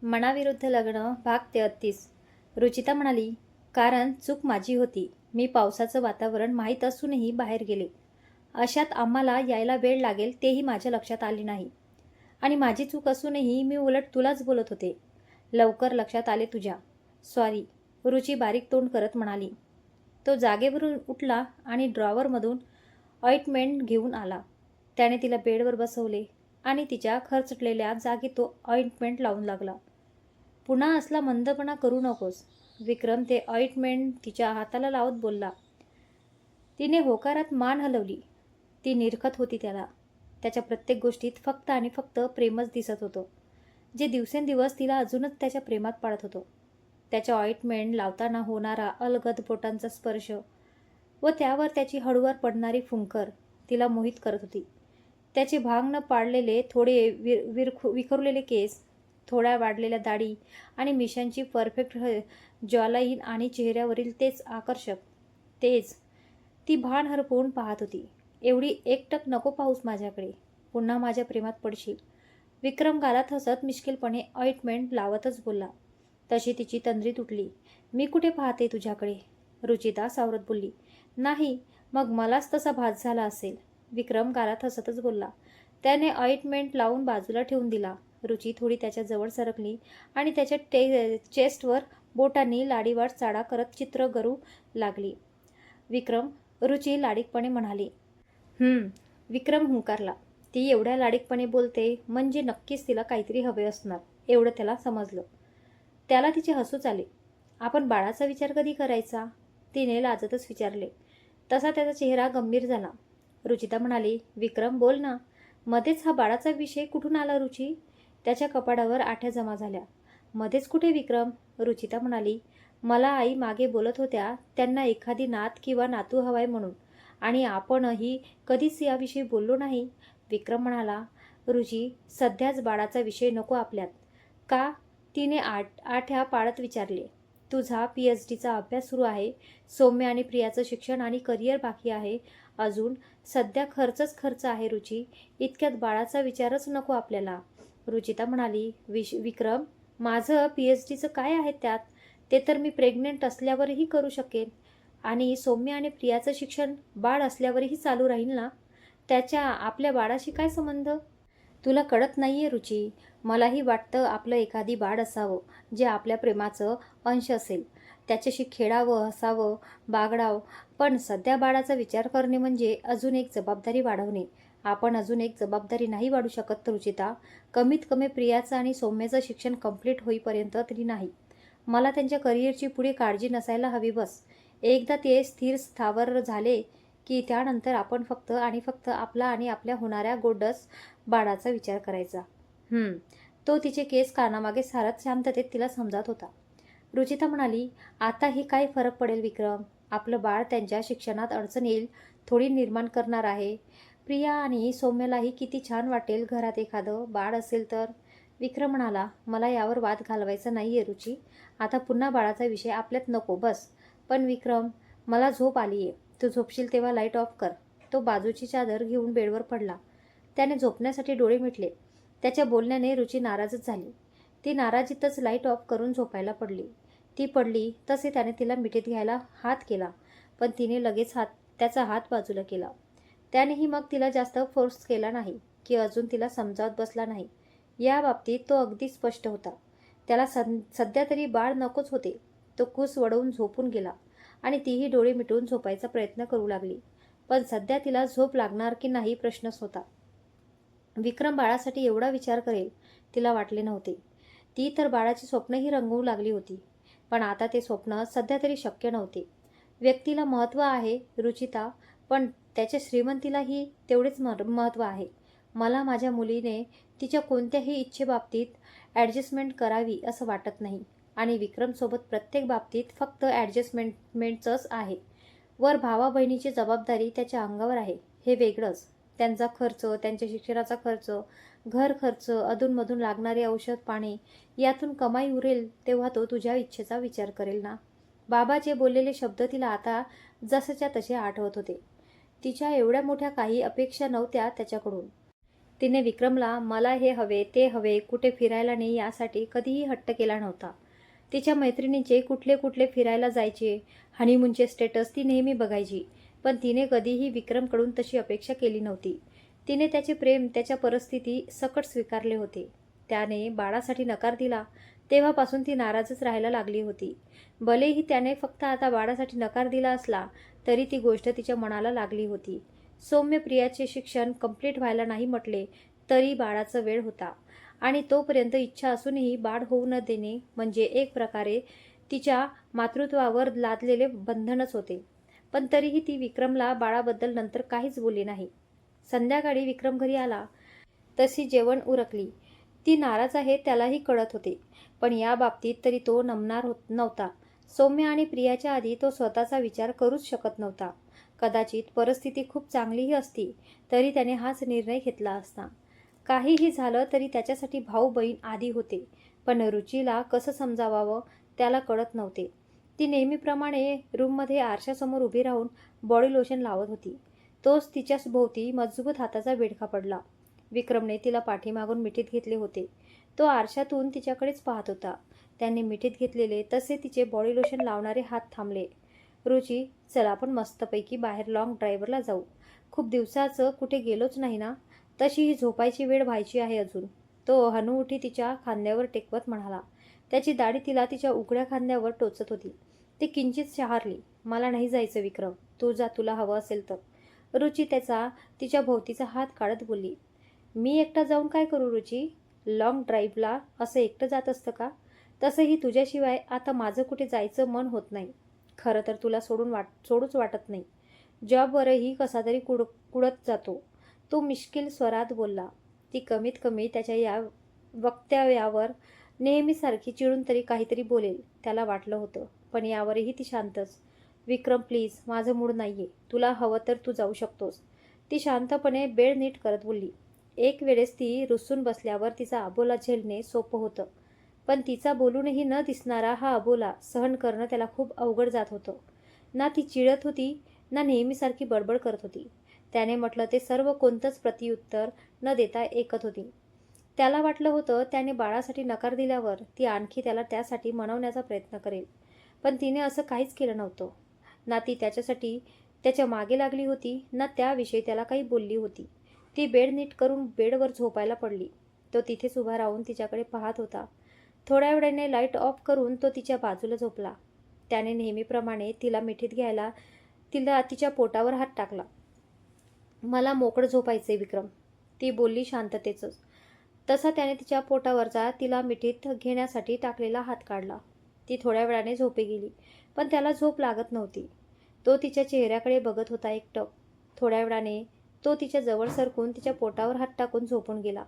मनाविरुद्ध लग्न भाग 33. रुचिता म्हणाली, कारण चूक माझी होती. मी पावसाचं वातावरण माहीत असूनही बाहेर गेले. अशात आम्हाला यायला वेळ लागेल तेही माझ्या लक्षात आले नाही. आणि माझी चूक असूनही मी उलट तुलाच बोलत होते. लवकर लक्षात आले तुझ्या. सॉरी. रुची बारीक तोंड करत म्हणाली. तो जागेवरून उठला आणि ड्रॉवरमधून ऑइंटमेंट घेऊन आला. त्याने तिला बेडवर बसवले आणि तिच्या खरचटलेल्या जागी तो ऑइंटमेंट लावून लागला. पुन्हा असला मंदपणा करू नकोस. विक्रम ते ऑइंटमेंट तिच्या हाताला लावत बोलला. तिने होकारात मान हलवली. ती निरखत होती त्याला. त्याच्या प्रत्येक गोष्टीत फक्त आणि फक्त प्रेमच दिसत होतं, जे दिवसेंदिवस तिला अजूनच त्याच्या प्रेमात पाडत होतं. त्याच्या ऑइंटमेंट लावताना होणारा अलगद बोटांचा स्पर्श व त्यावर त्याची हळूवार पडणारी फुंकर तिला मोहित करत होती. त्याचे भांग न पाडलेले थोडे विखुरलेले केस, थोड्या वाढलेल्या दाढी आणि मिशांची परफेक्ट जॉलाईन आणि चेहऱ्यावरील तेच आकर्षक तेज. ती भान हरपवून पाहत होती. एवढी एकटक नको पाहूस माझ्याकडे. पुन्हा माझ्या प्रेमात पडशील. विक्रम गालात हसत मिश्किलपणे ऑइंटमेंट लावतच बोलला. तशी तिची तंद्री तुटली. मी कुठे पाहते तुझ्याकडे? रुचिता सावरत बोलली. नाही, मग मलाच तसा भास झाला असेल. विक्रम गालात हसतच बोलला. त्याने ऑइंटमेंट लावून बाजूला ठेवून दिला. रुची थोडी त्याच्या जवळ सरकली आणि त्याच्या चेस्टवर बोटांनी लाडीवाट चाडा करत चित्र करू लागली. विक्रम. रुची लाडीकपणे म्हणाली. विक्रम हुंकारला. ती एवढ्या लाडीकपणे बोलते म्हणजे नक्कीच तिला काहीतरी हवे असणार, एवढं त्याला समजलं. त्याला तिचे हसूच आले. आपण बाळाचा विचार कधी करायचा? तिने लाजतच विचारले. तसा त्याचा चेहरा गंभीर झाला. रुचिता म्हणाली. विक्रम बोल ना. मध्येच हा बाळाचा विषय कुठून आला रुची? त्याच्या कपाडावर आठ्या जमा झाल्या. मध्येच कुठे विक्रम? रुचिता म्हणाली. मला आई मागे बोलत होत्या त्यांना एखादी नात किंवा नातू हवाय म्हणून, आणि आपणही कधीच याविषयी बोललो नाही. विक्रम म्हणाला. रुची, सध्याच बाळाचा विषय नको आपल्यात. का? तिने आठ्या पाडत विचारले. तुझा PhDचा अभ्यास सुरू आहे. सौम्य आणि प्रियाचं शिक्षण आणि करिअर बाकी आहे अजून. सध्या खर्चच खर्च आहे रुची. इतक्यात बाळाचा विचारच नको आपल्याला. रुचिता म्हणाली. विक्रम, माझं PhDचं काय आहे त्यात? ते तर मी प्रेग्नेंट असल्यावरही करू शकेन. आणि सौम्य आणि प्रियाचं शिक्षण बाळ असल्यावरही चालू राहील ना. त्याच्या आपल्या बाळाशी काय संबंध? तुला कळत नाहीये रुची. मलाही वाटतं आपलं एखादी बाळ असावं जे आपल्या प्रेमाचं अंश असेल. त्याच्याशी खेळावं, हसावं, बागडावं. पण सध्या बाळाचा विचार करणे म्हणजे अजून एक जबाबदारी वाढवणे. आपण अजून एक जबाबदारी नाही वाढू शकत रुचिता. कमीत कमी प्रियाचं आणि सौम्याचं शिक्षण कंप्लीट होईपर्यंत तरी नाही. मला त्यांच्या करिअरची पुढे काळजी नसायला हवी बस. एकदा ते स्थिर स्थावर झाले की त्यानंतर आपण फक्त आणि फक्त आपला आणि आपल्या होणाऱ्या गोंडस बाळाचा विचार करायचा. तो तिचे केस कानामागे सारत शांततेत तिला समजावत होता. रुचिता म्हणाली. आताही काय फरक पडेल विक्रम? आपलं बाळ त्यांच्या शिक्षणात अडचण येईल थोडी निर्माण करणार आहे. प्रिया आणि सौम्यालाही किती छान वाटेल घरात एखादं बाळ असेल तर. विक्रम म्हणाला. मला यावर वाद घालवायचा नाहीये रुची. आता पुन्हा बाळाचा विषय आपल्यात नको बस. पण विक्रम, मला झोप आलीये. तू झोपशील तेव्हा लाईट ऑफ कर. तो बाजूची चादर घेऊन बेडवर पडला. त्याने झोपण्यासाठी डोळे मिटले. त्याच्या बोलण्याने रुची नाराजच झाली. ती नाराजीतच लाईट ऑफ करून झोपायला पडली. ती पडली तसे त्याने तिला मिठीत घ्यायला हात केला, पण तिने लगेच त्याचा हात बाजूला केला. त्यानेही मग तिला जास्त फोर्स केला नाही की अजून तिला समजावत बसला नाही. या बाबतीत तो अगदी स्पष्ट होता. त्याला सध्या तरी बाळ नकोच होते. तो कुस वळवून झोपून गेला आणि तीही डोळे मिटून झोपायचा प्रयत्न करू लागली. पण सध्या तिला झोप लागणार की नाही प्रश्नच होता. विक्रम बाळासाठी एवढा विचार करेल तिला वाटले नव्हते. ती तर बाळाची स्वप्नही रंगवू लागली होती. पण आता ते स्वप्न सध्या तरी शक्य नव्हते. व्यक्तीला महत्त्व आहे रुचिता, पण त्याच्या श्रीमंतीलाही तेवढेच महत्त्व आहे. मला माझ्या मुलीने तिच्या कोणत्याही इच्छेबाबतीत ॲडजस्टमेंट करावी असं वाटत नाही. आणि विक्रमसोबत प्रत्येक बाबतीत फक्त ॲडजस्टमेंटच आहे. वर भावा बहिणीची जबाबदारी त्याच्या अंगावर आहे, हे वेगळंच. त्यांचा खर्च, त्यांच्या शिक्षणाचा खर्च, घर खर्च, अधूनमधून लागणारे औषध पाणी, यातून कमाई उरेल तेव्हा तो तुझ्या इच्छेचा विचार करेल ना. बाबाचे बोललेले शब्द तिला आता जसच्या तसे आठवत होते. तिच्या एवढ्या मोठ्या काही अपेक्षा नव्हत्या त्याच्याकडून. तिने विक्रमला मला हे हवे ते हवे, कुठे फिरायला नाही यासाठी कधीही हट्ट केला नव्हता. तिच्या मैत्रिणींचे कुठले कुठले फिरायला जायचे, हनीमूनचे स्टेटस ती नेहमी बघायची, पण तिने कधीही विक्रमकडून तशी अपेक्षा केली नव्हती. तिने त्याचे प्रेम, त्याच्या परिस्थिती सकट स्वीकारले होते. त्याने बाळासाठी नकार दिला तेव्हापासून ती नाराजच राहायला लागली होती. भलेही त्याने फक्त आता बाळासाठी नकार दिला असला तरी ती गोष्ट तिच्या मनाला लागली होती. सौम्य प्रियाचे शिक्षण कंप्लीट व्हायला नाही म्हटले तरी बाळाचा वेळ होता आणि तोपर्यंत इच्छा असूनही बाळ होऊ न देणे म्हणजे एक प्रकारे तिच्या मातृत्वावर लादलेले बंधनच होते. पण तरीही ती विक्रमला बाळाबद्दल नंतर काहीच बोलली नाही. संध्याकाळी विक्रम घरी आला तशी जेवण उरकली. ती नाराज आहे त्यालाही कळत होते, पण या बाबतीत तरी तो नमणार नव्हता. सौम्य आणि प्रियाच्या आधी तो स्वतःचा विचार करूच शकत नव्हता. कदाचित परिस्थिती खूप चांगलीही असती तरी त्याने हाच निर्णय घेतला असता. काहीही झालं तरी त्याच्यासाठी भाऊ बहीण आधी होते, पण रुचीला कसं समजावावं त्याला कळत नव्हते. ती नेहमीप्रमाणे रूममध्ये आरशासमोर उभी राहून बॉडी लोशन लावत होती. तोच तिच्या भोवती मजबूत हाताचा बेडका पडला. विक्रमने तिला पाठीमागून मिठीत घेतले होते. तो आरशातून तिच्याकडेच पाहत होता. त्याने मिठीत घेतलेले तसे तिचे बॉडी लोशन लावणारे हात थांबले. रुची, चल आपण मस्तपैकी बाहेर लॉंग ड्राईव्हरला जाऊ. खूप दिवसाचं कुठे गेलोच नाही ना. तशी ही झोपायची वेळ व्हायची आहे अजून. तो हनुवटी तिच्या खांद्यावर टेकवत म्हणाला. त्याची दाढी तिला तिच्या उघड्या खांद्यावर टोचत होती. ती किंचित शहारली. मला नाही जायचं विक्रम, तू जा, तुला हवं असेल तर. रुची तिच्या भोवतीचा हात काढत बोलली. मी एकटा जाऊन काय करू रुची? लॉंग ड्राईव्हला असं एकटं जात असतं का? तसंही तुझ्याशिवाय आता माझं कुठे जायचं मन होत नाही. खरं तर तुला सोडूच वाटत नाही. जॉबवरही कसा तरी कुडत जातो, तो मिश्किल स्वरात बोलला. ती कमीत कमी त्याच्या या वक्तव्यावर नेहमीसारखी चिडून तरी काहीतरी बोलेल त्याला वाटलं होतं, पण यावरही ती शांतच. विक्रम प्लीज, माझं मूड नाहीये, तुला हवं तर तू जाऊ शकतोस, ती शांतपणे बेड नीट करत बोलली. एक वेळेस ती रुसून बसल्यावर तिचा अबोला झेलणे सोपं होतं, पण तिचा बोलूनही न दिसणारा हा अबोला सहन करणं त्याला खूप अवघड जात होतं. ना ती चिडत होती ना नेहमीसारखी बडबड करत होती. त्याने म्हटलं ते सर्व कोणतंच प्रत्युत्तर न देता ऐकत होती. त्याला वाटलं होतं त्याने बाळासाठी नकार दिल्यावर ती आणखी त्याला त्यासाठी मनवण्याचा प्रयत्न करेल, पण तिने असं काहीच केलं नव्हतं. ना ती त्याच्यासाठी त्याच्या मागे लागली होती ना त्याविषयी त्याला काही बोलली होती. ती बेड नीट करून बेडवर झोपायला पडली. तो तिथेच उभा राहून तिच्याकडे पाहत होता. थोड्या वेळाने लाईट ऑफ करून तो तिच्या बाजूला झोपला. त्याने नेहमीप्रमाणे तिला मिठीत घ्यायला तिच्या पोटावर हात टाकला. मला मोकळं झोपायचंय विक्रम, ती बोलली शांततेतच. तसा त्याने तिच्या पोटावरचा तिला मिठीत घेण्यासाठी टाकलेला हात काढला. ती थोड्या वेळाने झोपी गेली, पण त्याला झोप लागत नव्हती. तो तिच्या चेहऱ्याकडे बघत होता एकटक. थोड्या वेळाने तो तिच्या जवळ सरकून तिच्या पोटावर हात टाकून झोपून गेला.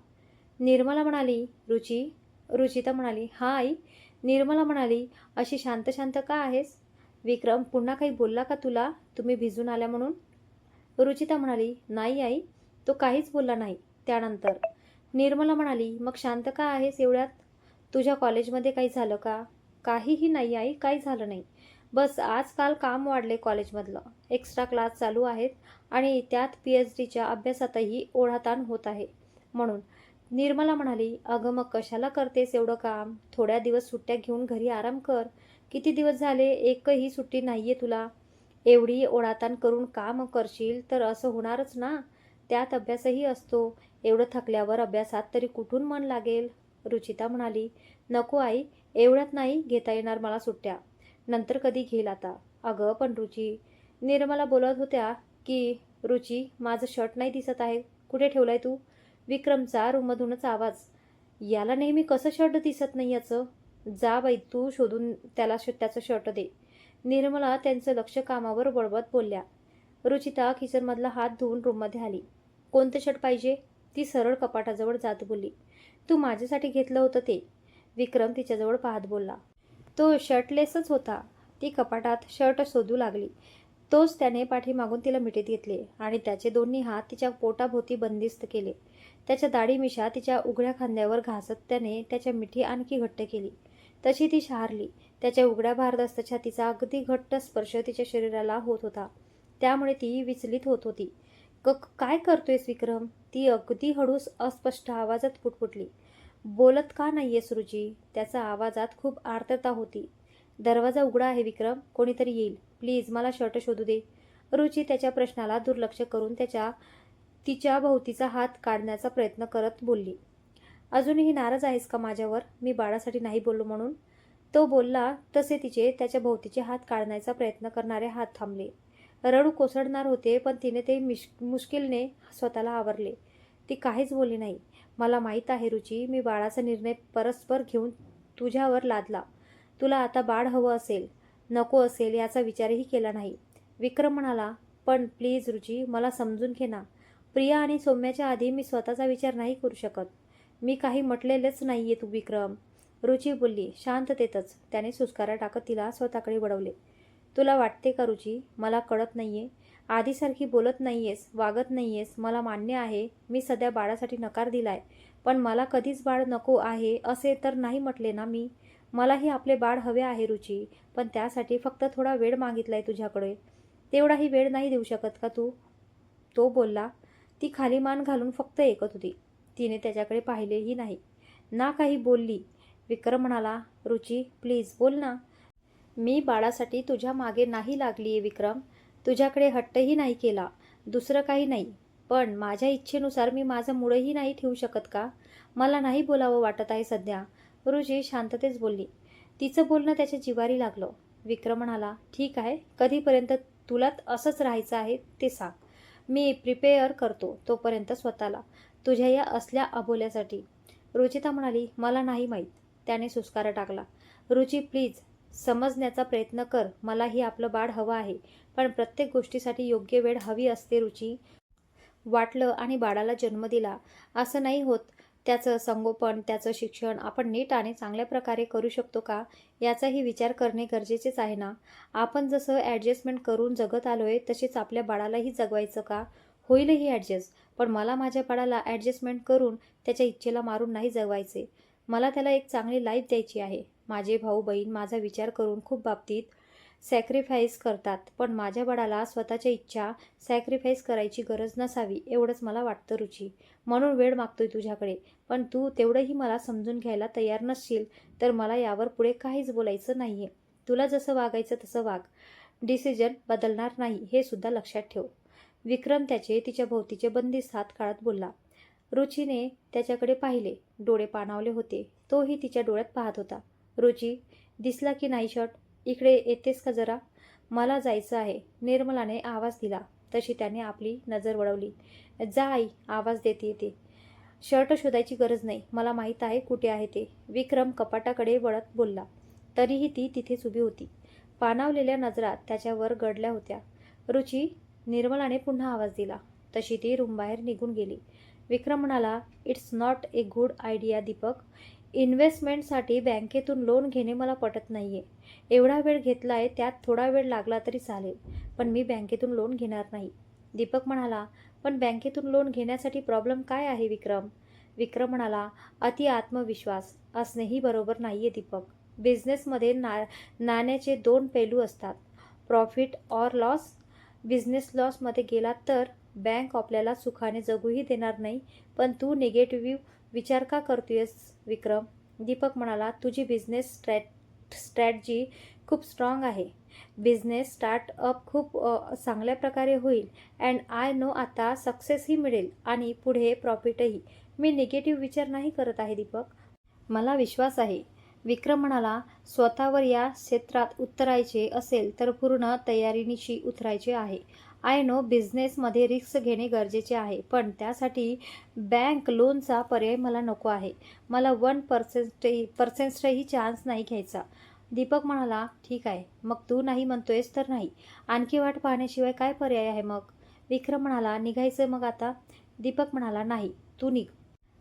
निर्मला म्हणाली, रुची. रुचिता म्हणाली, हां आई. निर्मला म्हणाली, अशी शांत शांत का आहेस? विक्रम पुन्हा काही बोलला का तुला, तुम्ही भिजून आल्या म्हणून? रुचिता म्हणाली, नाही आई, तो काहीच बोलला नाही. त्यानंतर निर्मला म्हणाली, मग शांत का आहेस एवढ्यात? तुझ्या कॉलेजमध्ये काही झालं का? काहीही नाही आई, काही झालं नाही. बस आजकाल काम वाढले कॉलेजमधलं, एक्स्ट्रा क्लास चालू आहेत आणि त्यात PhDच्या अभ्यासातही ओढाताण होत आहे म्हणून. निर्मला म्हणाली, अगं मग कशाला करतेस एवढं काम? थोड्या दिवस सुट्ट्या घेऊन घरी आराम कर. किती दिवस झाले एकही सुट्टी नाहीये तुला. एवढी ओढाताण करून काम करशील तर असं होणारच ना. त्यात अभ्यासही असतो. एवढं थकल्यावर अभ्यासात तरी कुठून मन लागेल? रुचिता म्हणाली, नको आई, एवढ्यात नाही घेता येणार मला सुट्ट्या. नंतर कधी घेईल आता. अगं पण रुची, निर्मला बोलत होत्या की. रुची, माझं शर्ट नाही दिसत आहे, कुठे ठेवलाय तू? विक्रमचा रूममधूनच आवाज. याला नेहमी कसं शर्ट दिसत नाही याचं? जा बाई, तू शोधून त्याला त्याचं शर्ट दे. निर्मला त्यांचं लक्ष कामावर वळवत बोलल्या. रुचिता किचनमधला हात धुवून रूममध्ये आली. कोणतं शर्ट पाहिजे? ती सरळ कपाटाजवळ जात बोलली. तू माझ्यासाठी घेतलं होतं ते. विक्रम तिच्याजवळ पाहत बोलला. तो शर्टलेसच होता. ती कपाटात शर्ट शोधू लागली. तोच त्याने पाठीमागून तिला मिठीत घेतले आणि त्याचे दोन्ही हात तिच्या पोटाभोवती बंदिस्त केले. त्याच्या दाढी मिशा तिच्या उघड्या खांद्यावर घासत त्याने त्याच्या मिठी आणखी घट्ट केली. तशी ती शहारली. त्याच्या उघड्या भारदस्त छातीचा अगदी घट्ट स्पर्श तिच्या शरीराला होत होता. त्यामुळे ती विचलित होत होती. काय करतोयस विक्रम? ती अगदी हळूच अस्पष्ट आवाजात पुटपुटली. बोलत का नाहीयेस रुची? त्याचा आवाजात खूप आर्तता होती. दरवाजा उघडा आहे विक्रम, कोणीतरी येईल. प्लीज मला शर्ट शोधू दे. रुची त्याच्या प्रश्नाला दुर्लक्ष करून तिच्या भोवतीचा हात काढण्याचा प्रयत्न करत बोलली. अजूनही नाराज आहेस का माझ्यावर? मी बाळासाठी नाही बोललो म्हणून? तो बोलला तसे तिचे त्याच्या भोवतीचे हात काढण्याचा प्रयत्न करणारे हात थांबले. रडू कोसळणार होते, पण तिने ते मुश्किलने स्वतःला आवरले. ती काहीच बोलली नाही. मला माहीत आहे रुची, मी बाळाचा निर्णय परस्पर घेऊन तुझ्यावर लादला. तुला आता बाळ हवं असेल, नको असेल याचा विचारही केला नाही. विक्रम म्हणाला, पण प्लीज रुची, मला समजून घे ना. प्रिया आणि सौम्याच्या आधी मी स्वतःचा विचार नाही करू शकत. मी काही म्हटलेलेच नाहीये तू विक्रम. रुची बोलली शांततेतच. त्याने सुस्कारा टाकत तिला स्वतःकडे वळवले. तुला वाटते का रुची, मला कळत नाहीये? आधीसारखी बोलत नाहीयेस, वागत नाहीयेस. मला मान्य आहे, मी सध्या बाळासाठी नकार दिलाय. पण मला कधीच बाळ नको आहे असे तर नाही म्हटले ना मी. मलाही आपले बाळ हवे आहे रुची, पण त्यासाठी फक्त थोडा वेळ मागितलाय तुझ्याकडे. तेवढाही वेळ नाही देऊ शकत का तू? तो बोलला. ती खाली मान घालून फक्त ऐकत होती. तिने त्याच्याकडे पाहिलेही नाही ना काही बोलली. विक्रम म्हणाला, रुची प्लीज बोल ना. मी बाळासाठी तुझ्या मागे नाही लागलीये विक्रम. तुझ्याकडे हट्टही नाही केला, दुसरं काही नाही. पण माझ्या इच्छेनुसार मी माझं मूडही नाही ठेवू शकत का? मला नाही बोलावं वाटत आहे सध्या. रुची शांततेच बोलली. तिचं बोलणं त्याच्या जिवारी लागलं. विक्रम म्हणाला, ठीक आहे, कधीपर्यंत तुला असंच राहायचं आहे ते सांग. मी प्रिपेअर करतो तोपर्यंत स्वतःला तुझ्या या असल्या अबोल्यासाठी. रुचिता म्हणाली, मला नाही माहीत. त्याने सुस्कारा टाकला. रुची प्लीज समजण्याचा प्रयत्न कर. मलाही आपलं बाळ हवं आहे, पण प्रत्येक गोष्टीसाठी योग्य वेळ हवी असते रुची. वाटलं आणि बाळाला जन्म दिला असं नाही होत. त्याचं संगोपन, त्याचं शिक्षण आपण नीट आणि चांगल्या प्रकारे करू शकतो का याचाही विचार करणे गरजेचेच आहे ना. आपण जसं ॲडजस्टमेंट करून जगत आलोय तसेच आपल्या बाळालाही जगवायचं का? होईलही ॲडजस्ट, पण मला माझ्या बाळाला ॲडजस्टमेंट करून त्याच्या इच्छेला मारून नाही जगवायचे. मला त्याला एक चांगली लाईफ द्यायची आहे. माझे भाऊ बहीण माझा विचार करून खूप बाबतीत सॅक्रिफाईस करतात, पण माझ्या बाळाला स्वतःच्या इच्छा सॅक्रिफाईस करायची गरज नसावी एवढंच मला वाटतं रुची. म्हणून वेळ मागतोय तुझ्याकडे. पण तू तेवढंही मला समजून घ्यायला तयार नसशील तर मला यावर पुढे काहीच बोलायचं नाहीये. तुला जसं वागायचं तसं वाग. डिसिजन बदलणार नाही हे सुद्धा लक्षात ठेव. विक्रम तिच्या भोवतीचे बंदिस्त हात काढत बोलला. रुचीने त्याच्याकडे पाहिले. डोळे पाणावले होते. तोही तिच्या डोळ्यात पाहत होता. रुची, दिसला की नाही शर्ट? इकडे येतेस का जरा? मला जायचं आहे. निर्मलाने आवाज दिला तशी त्याने आपली नजर वळवली. जा आई, आवाज देते येते. शर्ट शोधायची गरज नाही, मला माहीत आहे कुठे आहे ते. विक्रम कपाटाकडे वळत बोलला. तरीही ती तिथेच उभी होती. पाणावलेल्या नजरा त्याच्यावर गडल्या होत्या. रुची, निर्मलाने पुन्हा आवाज दिला तशी ती रूमबाहेर निघून गेली. विक्रम म्हणाला, it's not a good idea Deepak. इन्व्हेस्टमेंटसाठी बँकेतून लोन घेणे मला पटत नाहीये. एवढा वेळ घेतलाय, त्यात थोडा वेळ लागला तरी चालेल, पण मी बँकेतून लोन घेणार नाही. दीपक म्हणाला, पण बँकेतून लोन घेण्यासाठी प्रॉब्लेम काय आहे विक्रम? विक्रम म्हणाला, अति आत्मविश्वास असणेही बरोबर नाहीये दीपक. बिझनेसमध्ये नाण्याचे दोन पैलू असतात, प्रॉफिट ऑर लॉस. बिझनेस लॉसमध्ये गेला तर बँक आपल्याला सुखाने जगूही देणार नाही. पण तू निगेटिव्ह विचार का करतोयस विक्रम? दीपक म्हणाला, तुझी बिझनेस स्ट्रॅटजी खूप स्ट्रॉंग आहे. बिझनेस स्टार्टअप खूप चांगल्या प्रकारे होईल अँड आय नो आता सक्सेसही मिळेल आणि पुढे प्रॉफिटही. मी निगेटिव्ह विचार नाही करत आहे दीपक. मला विश्वास आहे. विक्रम म्हणाला, स्वतःवर या क्षेत्रात उतरायचे असेल तर पूर्ण तयारीनिशी उतरायचे आहे. आय नो बिझनेसमध्ये रिस्क घेणे गरजेचे आहे, पण त्यासाठी बँक लोनचा पर्याय मला नको आहे. मला 1% चान्स नाही घ्यायचा. दीपक म्हणाला, ठीक आहे, मग तू नाही म्हणतोयस तर नाही. आणखी वाट पाहण्याशिवाय काय पर्याय आहे मग? विक्रम म्हणाला, निघायचं मग आता? दीपक म्हणाला, नाही, तू निघ.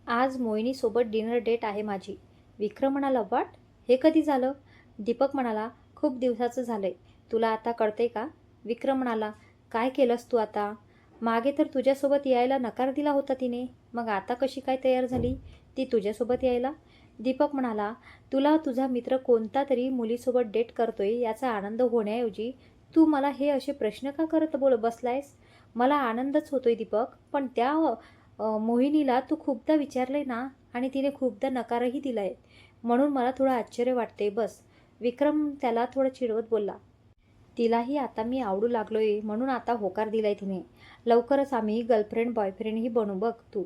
आज मोहिनीसोबत डिनर डेट आहे माझी. विक्रम म्हणाला, वाट? हे कधी झालं? दीपक म्हणाला, खूप दिवसाचं झालंय. तुला आता कळतंय का? विक्रम म्हणाला, काय केलंस तू आता? मागे तर तुझ्यासोबत यायला नकार दिला होता तिने, मग आता कशी काय तयार झाली ती तुझ्यासोबत यायला? दीपक म्हणाला, तुला तुझा मित्र कोणता तरी मुलीसोबत डेट करतोय याचा आनंद होण्याऐवजी तू मला हे असे प्रश्न का करत बसलायस? मला आनंदच होतोय दीपक, पण त्या मोहिनीला तू खूपदा विचारलंय ना, आणि तिने खूपदा नकारही दिलाय, म्हणून मला थोडं आश्चर्य वाटते बस. विक्रम त्याला थोडं चिडवत बोलला. तिलाही आता मी आवडू लागलोय म्हणून आता होकार दिलाय तिने. लवकरच आम्ही गर्लफ्रेंड बॉयफ्रेंडही बनू बघ तू.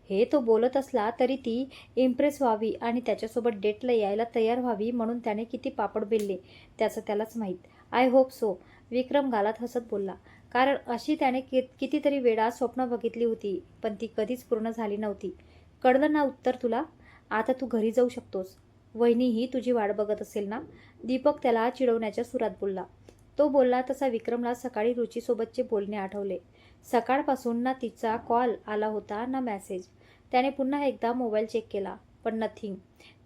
हे तो बोलत असला तरी ती इम्प्रेस व्हावी आणि त्याच्यासोबत डेटला यायला तयार व्हावी म्हणून त्याने किती पापड बेलले त्याचं त्यालाच माहीत. आय होप सो, विक्रम गालात हसत बोलला. कारण अशी त्याने कितीतरी वेळा स्वप्न बघितली होती, पण ती कधीच पूर्ण झाली नव्हती. कळलं ना उत्तर तुला? आता तू घरी जाऊ शकतोस. वहिनीही तुझी वाट बघत असेल ना? दीपक त्याला चिडवण्याच्या सुरात बोलला. तो बोलला तसा विक्रमला सकाळी रुचीसोबतचे बोलणे आठवले. सकाळपासून ना तिचा कॉल आला होता ना मेसेज. त्याने पुन्हा एकदा मोबाईल चेक केला, पण नथिंग.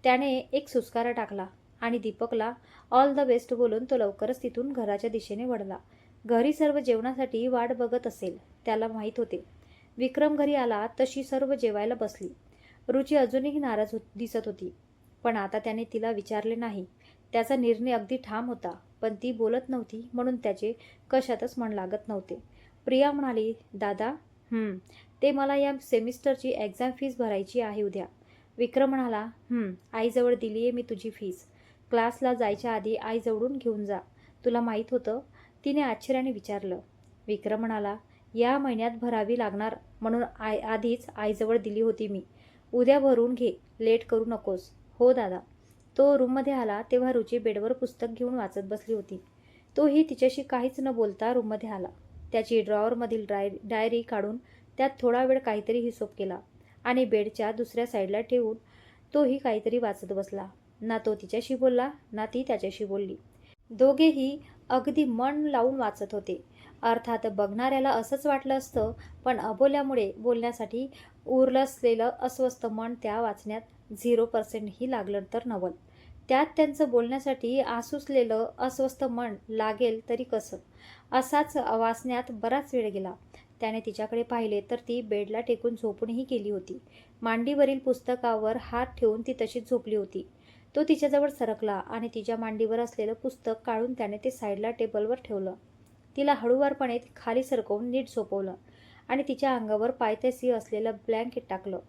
त्याने एक सुस्कारा टाकला आणि दीपकला ऑल द बेस्ट बोलून तो लवकरच तिथून घराच्या दिशेने वळला. घरी सर्व जेवणासाठी वाट बघत असेल, त्याला माहीत होते. विक्रम घरी आला तशी सर्व जेवायला बसली. रुची अजूनही नाराज दिसत होती, पण आता त्याने तिला विचारले नाही. त्याचा निर्णय अगदी ठाम होता, पण ती बोलत नव्हती म्हणून त्याचे कशातच मन लागत नव्हते. प्रिया म्हणाली, दादा, ते मला या सेमिस्टरची एक्झाम फीस भरायची आहे उद्या. विक्रम म्हणाला, आईजवळ दिली आहे मी तुझी फीस. क्लासला जायच्या आधी आईजवळून घेऊन जा. तुला माहीत होतं? तिने आश्चर्याने विचारलं. विक्रम म्हणाला, या महिन्यात भरावी लागणार म्हणून आधीच आईजवळ दिली होती मी. उद्या भरून घे, लेट करू नकोस. हो दादा. तो रूममध्ये आला तेव्हा रुची बेडवर पुस्तक घेऊन वाचत बसली होती. तोही तिच्याशी काहीच न बोलता रूममध्ये आला. त्याची ड्रॉवरमधील डायरी काढून त्यात थोडा वेळ काहीतरी हिशोब केला आणि बेडच्या दुसऱ्या साईडला ठेवून तोही काहीतरी वाचत बसला. ना तो तिच्याशी बोलला ना ती त्याच्याशी बोलली. दोघेही अगदी मन लावून वाचत होते. अर्थात बघणाऱ्याला असंच वाटलं असतं, पण अबोल्यामुळे बोलण्यासाठी उरलसलेलं अस्वस्थ मन त्या वाचण्यात 0%ही लागलं तर नवल. त्यात त्यांचं बोलण्यासाठी आसुसलेलं अस्वस्थ मन लागेल तरी कसं? असाच वाचण्यात बराच वेळ गेला. त्याने तिच्याकडे पाहिले तर ती बेडला टेकून झोपूनही गेली होती. मांडीवरील पुस्तकावर हात ठेवून ती तशीच झोपली होती. तो तिच्याजवळ सरकला आणि तिच्या मांडीवर असलेलं पुस्तक काढून त्याने ते साईडला टेबलवर ठेवलं. तिला हळूवारपणे खाली सरकवून नीट झोपवलं आणि तिच्या अंगावर पायथ्याशी असलेलं ब्लँकेट टाकलं.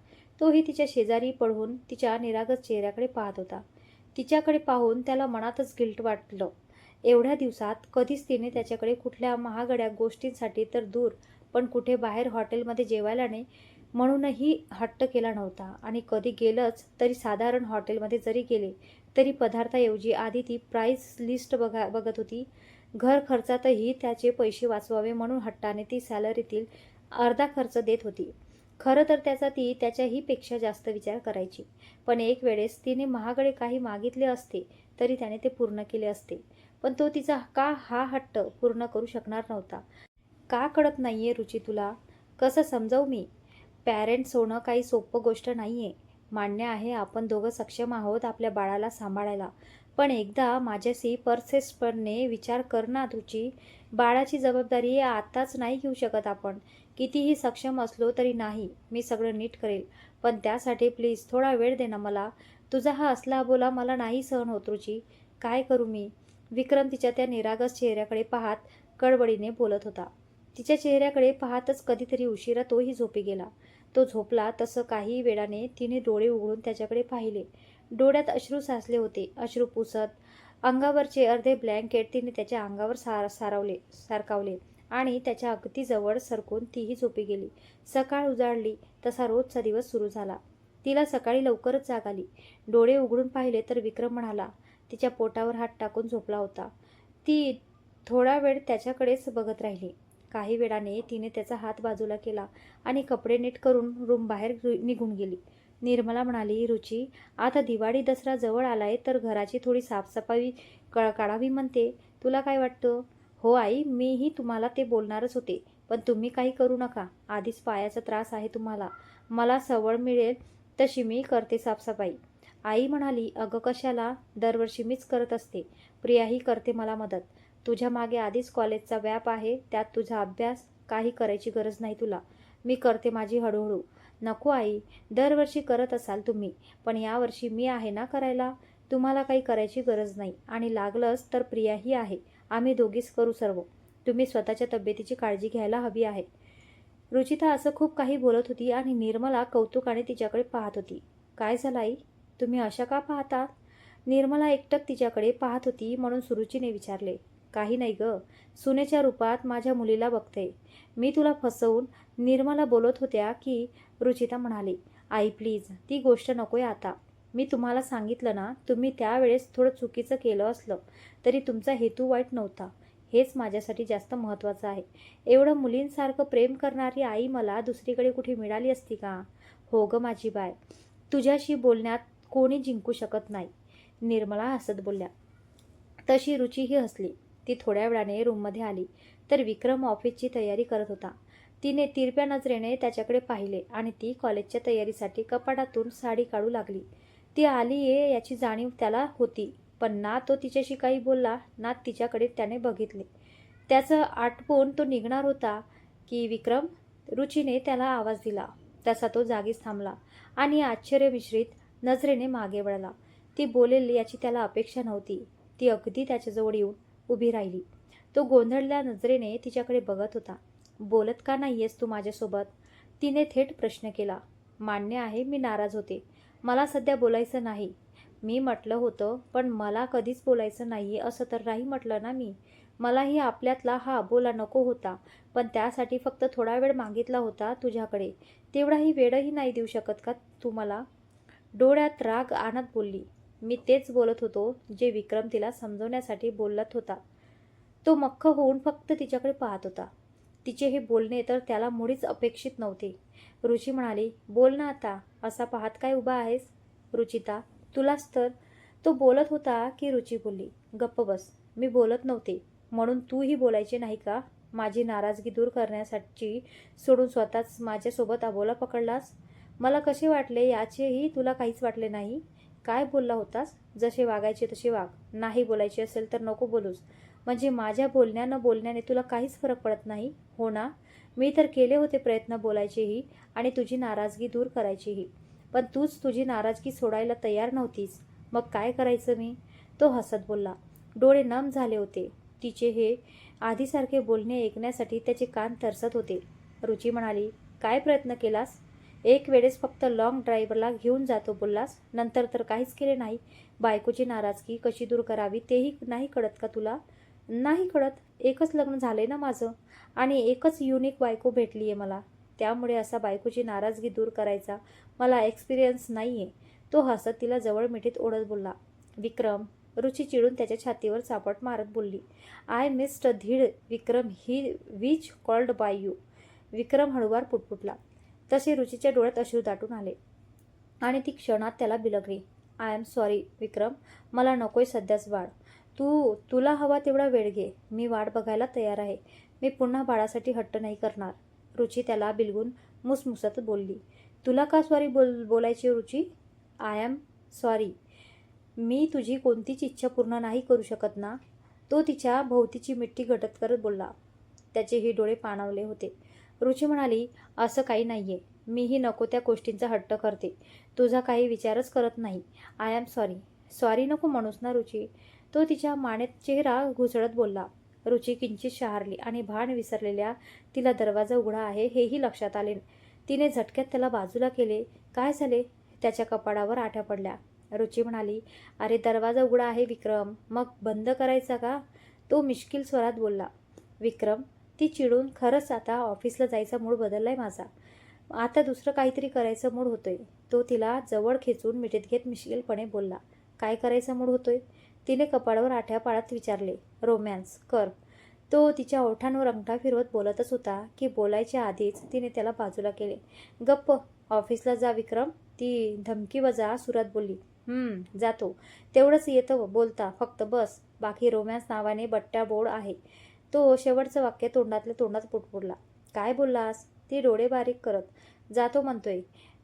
तोही तिच्या शेजारी पडून तिच्या निरागस चेहऱ्याकडे पाहत होता. तिच्याकडे पाहून त्याला मनातच गिल्ट वाटलं. एवढ्या दिवसात कधीच तिने त्याच्याकडे कुठल्या महागड्या गोष्टींसाठी तर दूर, पण कुठे बाहेर हॉटेलमध्ये जेवायला नाही म्हणूनही हट्ट केला नव्हता. आणि कधी गेलंच तरी साधारण हॉटेलमध्ये जरी गेले तरी पदार्थाऐवजी आधी ती प्राईस लिस्ट बघत होती. घर खर्चातही त्याचे पैसे वाचवावे म्हणून हट्टाने ती सॅलरीतील अर्धा खर्च देत होती. खरं तर त्याचा ती त्याच्याही पेक्षा जास्त विचार करायची. पण एक वेळेस तिने महागडे काही मागितले असते तरी त्याने ते पूर्ण केले असते. पण तो तिचा हा हट्ट पूर्ण करू शकणार नव्हता. का कळत नाहीये रुची तुला? कसं समजावू मी? पॅरेंट्स होणं काही सोपं गोष्ट नाहीये. मान्य आहे आपण दोघं सक्षम आहोत आपल्या बाळाला सांभाळायला, पण एकदा माझ्याशी परसेसपणे विचार कर ना रुची. बाळाची जबाबदारी आताच नाही घेऊ शकत आपण. कितीही सक्षम असलो तरी नाही. मी सगळं नीट करेल, पण त्यासाठी प्लीज थोडा वेळ दे ना मला. तुझा हा असला बोला मला नाही सहन होत रुची. काय करू मी? विक्रम तिच्या त्या निरागस चेहऱ्याकडे पाहत कळवळीने बोलत होता. तिच्या चेहऱ्याकडे पाहतच कधीतरी उशिरा तोही झोपी गेला. तो झोपला तसं काही वेळाने तिने डोळे उघडून त्याच्याकडे पाहिले. डोळ्यात अश्रू साचले होते. अश्रू पुसत अंगावरचे अर्धे ब्लँकेट तिने त्याच्या अंगावर सारकावले आणि त्याच्या अगदी जवळ सरकून तीही झोपी गेली. सकाळ उजाडली तसा रोजचा दिवस सुरू झाला. तिला सकाळी लवकरच जाग आली. डोळे उघडून पाहिले तर विक्रम म्हणाला तिच्या पोटावर हात टाकून झोपला होता. ती थोडा वेळ त्याच्याकडेच बघत राहिली. काही वेळाने तिने त्याचा हात बाजूला केला आणि कपडे नीट करून रूम बाहेर निघून गेली. निर्मला म्हणाली, रुची, आता दिवाळी दसरा जवळ आलाय तर घराची थोडी साफसफाई काढावी म्हणते. तुला काय वाटतं? हो आई, मीही तुम्हाला ते बोलणारच होते, पण तुम्ही काही करू नका. आधीच पायाचा त्रास आहे तुम्हाला. मला सवड मिळेल तशी मी करते साफसफाई. आई म्हणाली, अगं कशाला? दरवर्षी मीच करत असते. प्रियाही करते मला मदत. तुझ्या मागे आधीच कॉलेजचा व्याप आहे, त्यात तुझा अभ्यास. काही करायची गरज नाही तुला. मी करते माझी हळूहळू. नको आई, दरवर्षी करत असाल तुम्ही, पण यावर्षी मी आहे ना करायला. तुम्हाला काही करायची गरज नाही आणि लागलंच तर प्रियाही आहे. आम्ही दोघीच करू सर्व. तुम्ही स्वतःच्या तब्येतीची काळजी घ्यायला हवी आहे. रुचिता असं खूप काही बोलत होती आणि निर्मला कौतुकाने तिच्याकडे पाहत होती. काय झालं आई, तुम्ही अशा का पाहता? निर्मला एकटक तिच्याकडे पाहत होती म्हणून सुरुचीने विचारले. काही नाही ग, सुनेच्या रूपात माझ्या मुलीला बघते. मी तुला फसवून निर्मला बोलत होत्या की. रुचिता म्हणाली. आई प्लीज, ती गोष्ट नकोय आता. मी तुम्हाला सांगितलं ना, तुम्ही त्यावेळेस थोडं चुकीचं केलं असलं तरी तुमचा हेतू वाईट नव्हता. हेच माझ्यासाठी जास्त महत्त्वाचं आहे. एवढं मुलींसारखं प्रेम करणारी आई मला दुसरीकडे कुठे मिळाली असती का? हो ग माझी बाय, तुझ्याशी बोलण्यात कोणी जिंकू शकत नाही, निर्मला हसत बोलल्या. तशी रुचीही हसली. ती थोड्या वेळाने रूममध्ये आली तर विक्रम ऑफिसची तयारी करत होता. तिने तिरप्या नजरेने त्याच्याकडे पाहिले आणि ती कॉलेजच्या तयारीसाठी कपाटातून साडी काढू लागली. ती आलीये याची जाणीव त्याला होती, पण ना तो तिच्याशी काही बोलला ना तिच्याकडे त्याने बघितले. त्याचं आटपून तो निघणार होता की विक्रम, रुचीने त्याला आवाज दिला. तसा तो जागीच थांबला आणि आश्चर्यमिश्रित नजरेने मागे वळला. ती बोलेल याची त्याला अपेक्षा नव्हती. ती अगदी त्याच्याजवळ येऊन उभी राहिली. तो गोंधळल्या नजरेने तिच्याकडे बघत होता. बोलत का नाहीयेस तू माझ्यासोबत? तिने थेट प्रश्न केला. मान्य आहे मी नाराज होते. मला सध्या बोलायचं नाही. मी म्हटलं होतं, पण मला कधीच बोलायचं नाही असं तर नाही म्हटलं ना मी. मलाही आपल्यातला हा अबोला नको होता, पण त्यासाठी फक्त थोडा वेळ मागितला होता तुझ्याकडे. तेवढाही वेळही नाही देऊ शकत का तू मला? डोळ्यात राग आणत बोलली. मी तेच बोलत होतो जे विक्रम तिला समजवण्यासाठी बोलत होता. तो मख्ख होऊन फक्त तिच्याकडे पाहत होता. तिचे हे बोलणे तर त्याला मुळीच अपेक्षित नव्हते. रुची म्हणाली, बोल ना आता, असा पाहत काय उभा आहेस? रुचिता, तुलाच तर. तो बोलत होता की रुची बोलली. गप्प बस, मी बोलत नव्हते म्हणून तूही बोलायचे नाही का? माझी नाराजगी दूर करण्यासाठी सोडून स्वतःच माझ्यासोबत अबोला पकडलास. मला कसे वाटले याचेही तुला काहीच वाटले नाही. काय बोलला होतास? जसे वागायचे तसे वाग. नाही बोलायचे असेल तर नको बोलूस. म्हणजे माझ्या बोलण्या न बोलण्याने तुला काहीच फरक पडत नाही, हो ना? मी तर केले होते प्रयत्न बोलायचेही आणि तुझी नाराजगी दूर करायचीही, पण तूच तुझी नाराजगी सोडायला तयार नव्हतीस. मग काय करायचं मी? तो हसत बोलला. डोळे नम झाले होते. तिचे हे आधीसारखे बोलणे ऐकण्यासाठी त्याचे कान तरसत होते. रुची म्हणाली, काय प्रयत्न केलास? एक वेळेस फक्त लॉंग ड्राईव्हला घेऊन जातो बोललास, नंतर तर काहीच केले नाही. बायकोची नाराजगी कशी दूर करावी तेही नाही कळत का तुला? नाही कळत. एकच लग्न झालंय ना माझं आणि एकच युनिक बायको भेटली आहे मला. त्यामुळे असा बायकोची नाराजगी दूर करायचा मला एक्सपिरियन्स नाही आहे. तो हसत तिला जवळ मिठीत ओढत बोलला. विक्रम, रुची चिडून त्याच्या छातीवर चापट मारत बोलली. I missed deed Vikram he which called by you. Vikram हळूवार पुटपुटला. तसे रुचीच्या डोळ्यात अश्रू दाटून आले आणि ती क्षणात त्याला बिलगली. आय एम सॉरी विक्रम, मला नकोय सध्याच बाळ. तुला हवा तेवढा वेळ घे. मी वाट बघायला तयार आहे. मी पुन्हा बाळासाठी हट्ट नाही करणार. रुची त्याला बिलगून मुसमुसत बोलली. तुला का सॉरी बोलायची रुची? I am sorry. मी तुझी कोणतीच इच्छा पूर्ण नाही करू शकत ना? तो तिच्या भोवतीची मिठी घटत करत बोलला. त्याचेही डोळे पाणावले होते. रुची म्हणाली, असं काही नाहीये. मीही नको त्या गोष्टींचा हट्ट करते. तुझा काही विचारच करत नाही. I am sorry. सॉरी नको म्हणूस ना रुची. तो तिच्या मानेत चेहरा घुसळत बोलला. रुची किंचित शहारली आणि भान विसरलेल्या तिला दरवाजा उघडा आहे हेही लक्षात आले. तिने झटक्यात त्याला बाजूला केले. काय झाले? त्याच्या कपाळावर आठ्या पडल्या. रुची म्हणाली, अरे दरवाजा उघडा आहे विक्रम, मग बंद करायचा का? तो मिश्किल स्वरात बोलला. विक्रम, ती चिडून, खरंच आता ऑफिसला जायचा मूड बदललाय माझा. आता दुसरं काहीतरी करायचं मूड होतोय. तो तिला जवळ खेचून मिठीत घेत मिश्किलपणे बोलला. काय करायचा मूड होतोय? तिने कपाळावर आठ्या पाळत विचारले. रोमॅन्स कर. तो तिच्या ओठांवर अंगठा फिरवत बोलतच होता की बोलायच्या आधीच तिने त्याला बाजूला केले. गप्प, ऑफिसला जा विक्रम, ती धमकीवजा सुरात बोलली. जातो. तेवढंच येतं बोलता, फक्त बस. बाकी रोमॅन्स नावाने बट्ट्या बोर्ड आहे. तो शेवटचं वाक्य तोंडातल्या तोंडात पुटपुटला. काय बोललास? ती डोळे बारीक करत. जातो म्हणतोय.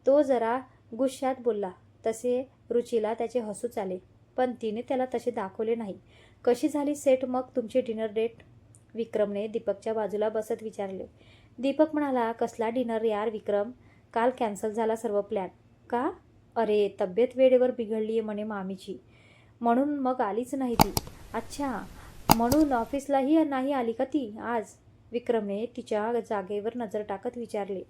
तो जरा गुस्सात बोलला. तसे रुचीला त्याचे हसूच आले, पण तिने त्याला तसे दाखवले नाही. कशी झाली सेट मग तुमची डिनर डेट? विक्रमने दीपकच्या बाजूला बसत विचारले. दीपक म्हणाला, कसला डिनर यार विक्रम, काल कॅन्सल झाला सर्व प्लॅन. का? अरे तब्येत वेळेवर बिघडली आहे म्हणे मामीची, म्हणून मग आलीच नाही ती. अच्छा, म्हणून ऑफिसलाही नाही आली का ती आज? विक्रमने तिच्या जागेवर नजर टाकत विचारले.